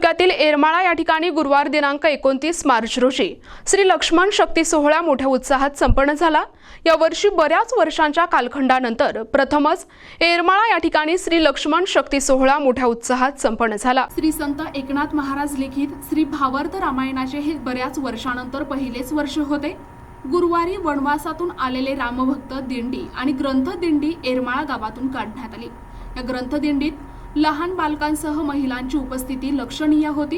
तालुक्यातील एरमाळा या ठिकाणी गुरुवार दिनांक 29 मार्च रोजी श्री लक्ष्मण शक्ती सोहळा मोठ्या उत्साहात संपन्न झाला। या वर्षी बऱ्याच वर्षांच्या कालखंडानंतर प्रथमच एरमाळा या ठिकाणी श्री लक्ष्मण शक्ती सोहळा मोठ्या उत्साहात संपन्न झाला। श्री संत एकनाथ महाराज लिखित श्री भावार्थ रामायणाचे हे बऱ्याच वर्षानंतर पहिलेच वर्ष होते। गुरुवारी वनवासातून आलेले रामभक्त दिंडी आणि ग्रंथ दिंडी एरमाळा गावातून काढण्यात आली। या ग्रंथ दिंडीत लहान बालकांसह महिलांची उपस्थिती लक्षणीय होती।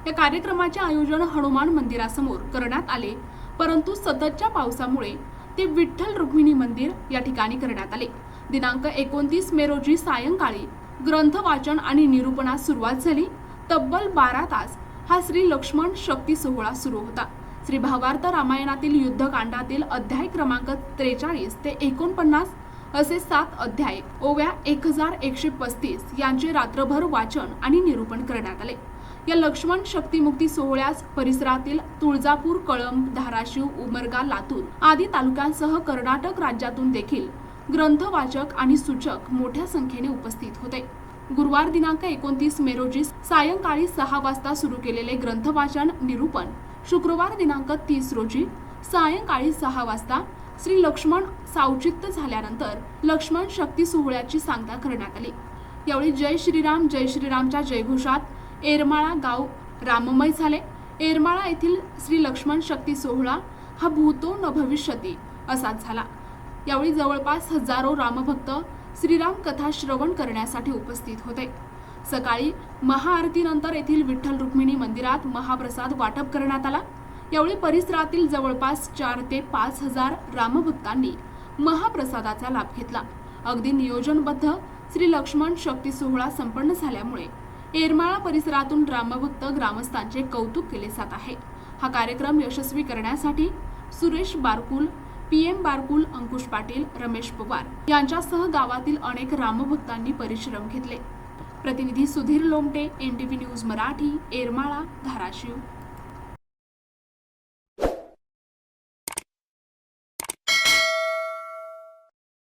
या कार्यक्रमाचे आयोजन हनुमान मंदिरासमोर करण्यात आले, परंतु सततच्या पावसामुळे ते विठ्ठल रुक्मिणी मंदिर या ठिकाणी करण्यात आले। दिनांक 29 मे रोजी सायंकाळी ग्रंथ वाचन आणि निरूपणास सुरुवात झाली। तब्बल 12 तास हा श्री लक्ष्मण शक्ती सोहळा सुरू होता। श्री भावार्थ रामायणातील युद्धकांडातील अध्याय क्रमांक 43 ते 49 असे 7 अध्याय ओव्या 1135 यांचे रात्रभर वाचन आणि निरूपण करण्यात आले। या लक्ष्मण शक्ती मुक्ती सोहळ्यास परिसरातील तुळजापूर, कळंब, धाराशिव, उमरगा, लातूर आदी तालुक्यांसह कर्नाटक राज्यातून देखील ग्रंथवाचक आणि सूचक मोठ्या संख्येने उपस्थित होते। गुरुवार दिनांक 29 मे रोजी सायंकाळी 6 वाजता सुरू केलेले ग्रंथवाचन निरूपण शुक्रवार दिनांक 30 रोजी सायंकाळी 6 वाजता श्री लक्ष्मण सावचित्त झाल्यानंतर लक्ष्मण शक्ती सोहळ्याची सांगता करण्यात आली। यावेळी जय श्रीरामच्या जयघोषात एरमाळा गाव राममय झाले। एरमाळा येथील श्री लक्ष्मण शक्ती सोहळा हा भूतो न भविष्यती असाच झाला। यावेळी जवळपास हजारो रामभक्त श्रीराम कथा श्रवण करण्यासाठी उपस्थित होते। सकाळी महाआरतीनंतर येथील विठ्ठल रुक्मिणी मंदिरात महाप्रसाद वाटप करण्यात आला। यावेळी परिसरातील जवळपास 4 ते 5 हजार रामभक्तांनी महाप्रसादाचा लाभ घेतला। अगदी नियोजनबद्ध श्री लक्ष्मण शक्ती सोहळा संपन्न झाल्यामुळे एरमाळा परिसरातून रामभक्त ग्रामस्थांचे कौतुक केले जात आहे। हा कार्यक्रम यशस्वी करण्यासाठी सुरेश बारकुल, PM बारकुल, अंकुश पाटील, रमेश पवार यांच्यासह गावातील अनेक रामभक्तांनी परिश्रम घेतले। प्रतिनिधी सुधीर लोमटे, NTV न्यूज मराठी, एरमाळा, धाराशिव।